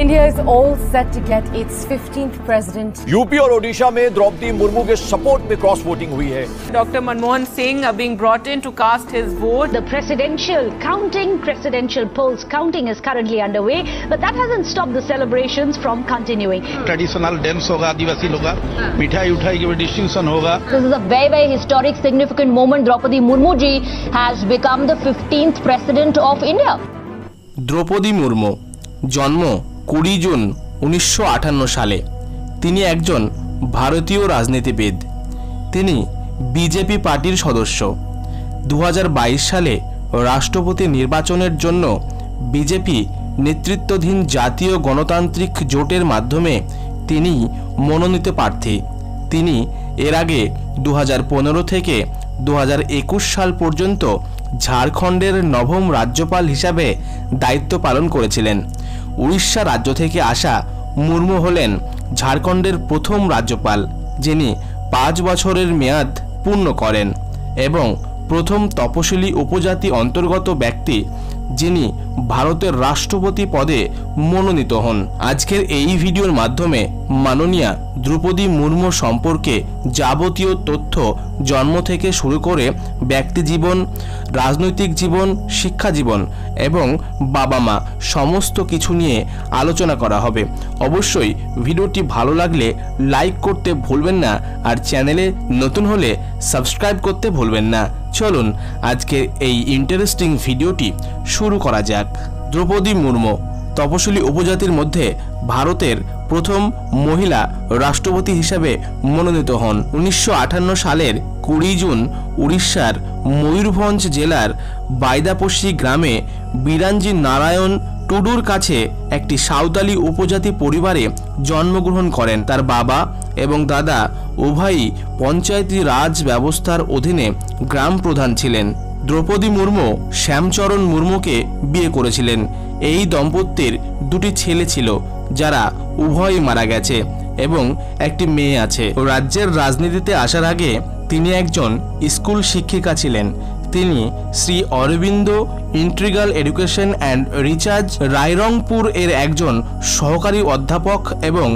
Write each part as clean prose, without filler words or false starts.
India is all set to get its 15th president. UP और ओडिशा में द्रौपदी मुर्मू के support में क्रॉस वोटिंग हुई है. Dr. Manmohan Singh are being brought in to cast his vote. The presidential polls counting is currently underway, but that hasn't stopped the celebrations from continuing. Traditional dance होगा, आदिवासी होगा, मिठाई उठाई की distinction होगा. This is a very historic, significant moment. Draupadi Murmu ji has become the 15th president of India. Draupadi Murmu জন্ম 20 June 1958 সালে। তিনি একজন ভারতীয় রাজনীতিবিদ। তিনি বিজেপি পার্টির সদস্য। 2022 সালে রাষ্ট্রপতি নির্বাচনের জন্য বিজেপি নেতৃত্বাধীন জাতীয় গণতান্ত্রিক জোটের মাধ্যমে তিনি মনোনীত প্রার্থী। তিনি এর আগে 2015 থেকে 2021 সাল পর্যন্ত ঝাড়খণ্ডের নবম রাজ্যপাল হিসাবে দায়িত্ব পালন করেছিলেন। উড়িষ্যা রাজ্য থেকে আসা মুর্মু হলেন ঝাড়খণ্ডের প্রথম রাজ্যপাল, যিনি 5 বছরের মেয়াদ পূর্ণ করেন এবং প্রথম তপশিলি উপজাতি অন্তর্গত ব্যক্তি যিনি ভারতের রাষ্ট্রপতি পদে মনোনীত হন। আজকের এই ভিডিওর মাধ্যমে মাননীয়া দ্রৌপদী মুর্মু সম্পর্কে যাবতীয় তথ্য জন্ম থেকে শুরু করে ব্যক্তি জীবন, রাজনৈতিক জীবন, শিক্ষা জীবন এবং বাবা মা সমস্ত কিছু নিয়ে আলোচনা করা হবে। অবশ্যই ভিডিওটি ভালো লাগলে লাইক করতে ভুলবেন না, আর চ্যানেলে নতুন হলে সাবস্ক্রাইব করতে ভুলবেন না। চলুন আজকের এই ইন্টারেস্টিং ভিডিওটি শুরু করা যাক। দ্রৌপদী মুর্মু তপশিলি উপজাতির মধ্যে ভারতের প্রথম মহিলা রাষ্ট্রপতি হিসেবে মনোনীত হন। 1958 সালের 20 জুন উড়িষ্যার ময়ূরভঞ্জ জেলার বাইদাপসি গ্রামে বিরাঞ্জি নারায়ণ টুডুর কাছে একটি সাঁওতালি উপজাতি পরিবারে জন্মগ্রহণ করেন। তার বাবা এবং দাদা উভয়ই পঞ্চায়েতি রাজ ব্যবস্থার অধীনে গ্রাম প্রধান ছিলেন। দ্রৌপদী মুর্মু শ্যামচরণ মুর্মুকে বিয়ে করেছিলেন। এই দম্পতির 2টি ছেলে ছিল, যারা উভয়ই মারা গেছে এবং একটি মেয়ে আছে। রাজ্যের রাজনীতিতে আসার আগে তিনি একজন স্কুল শিক্ষিকা ছিলেন। তিনি Shri Aurobindo integral education and research Rairangpur এর একজন সহকারী অধ্যাপক এবং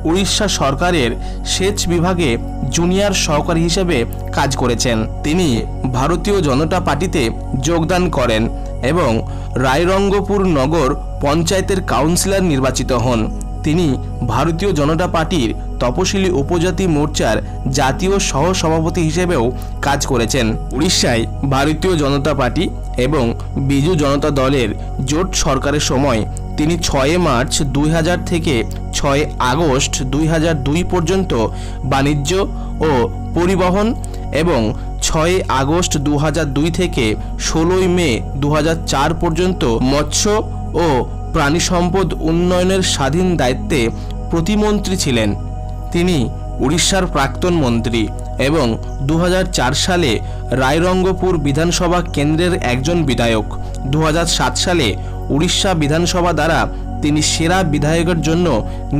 উড়িষ্যা সরকারের সেচ বিভাগে জুনিয়র সহকারী হিসেবে কাজ করেছেন। তিনি ভারতীয় জনতা পার্টিতে যোগদান করেন এবং রায়রঙ্গপুর নগর পঞ্চায়েতের কাউন্সিলর নির্বাচিত হন। তিনি ভারতীয় জনতা পার্টির তপশিলি উপজাতি মোর্চার জাতীয় সহ সভাপতি হিসেবেও কাজ করেছেন। উড়িষ্যায় ভারতীয় জনতা পার্টি এবং বিজু জনতা দলের জোট সরকারের সময় তিনি 6 মার্চ 2000 থেকে 6 আগস্ট 2002 পর্যন্ত বাণিজ্য ও পরিবহন এবং 6 আগস্ট 2002 থেকে 16 মে 2004 পর্যন্ত মৎস্য ও প্রাণী সম্পদ উন্নয়নের স্বাধীন দায়িত্বে প্রতিমন্ত্রী ছিলেন। তিনি উড়িষ্যার প্রাক্তন মন্ত্রী এবং 2004 সালে রায়রঙ্গপুর বিধানসভা কেন্দ্রের একজন বিধায়ক। 2007 সালে উড়িষ্যা বিধানসভা দ্বারা তিনি সেরা বিধায়কের জন্য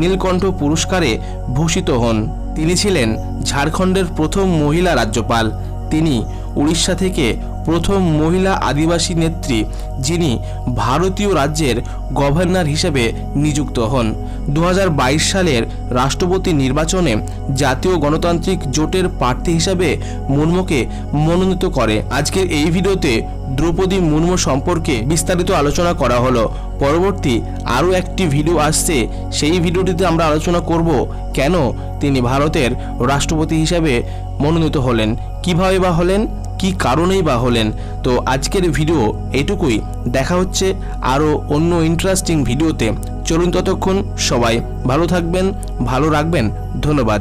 নীলকণ্ঠ পুরস্কারে ভূষিত হন। তিনি ছিলেন ঝাড়খণ্ডের প্রথম মহিলা রাজ্যপাল। তিনি উড়িষ্যা থেকে প্রথম মহিলা আদিবাসী নেত্রী যিনি ভারতীয় রাজ্যের গভর্নর হিসেবে নিযুক্ত হন। 2022 সালের রাষ্ট্রপতি নির্বাচনে জাতীয় গণতান্ত্রিক জোটের প্রার্থী হিসেবে মুর্মুকে মনোনীত করে। আজকের এই ভিডিওতে দ্রৌপদী মুর্মু সম্পর্কে বিস্তারিত আলোচনা করা হলো। পরবর্তী আরও একটি ভিডিও আসছে, সেই ভিডিওটিতে আমরা আলোচনা করব কেন তিনি ভারতের রাষ্ট্রপতি হিসেবে মনোনীত হলেন, কিভাবে বা হলেন, কি কারণেই বা হলেন। তো আজকের ভিডিও এটুকুই, দেখা হচ্ছে আরও অন্য ইন্টারেস্টিং ভিডিওতে। চলুন ততক্ষণ সবাই ভালো থাকবেন, ভালো রাখবেন। ধন্যবাদ।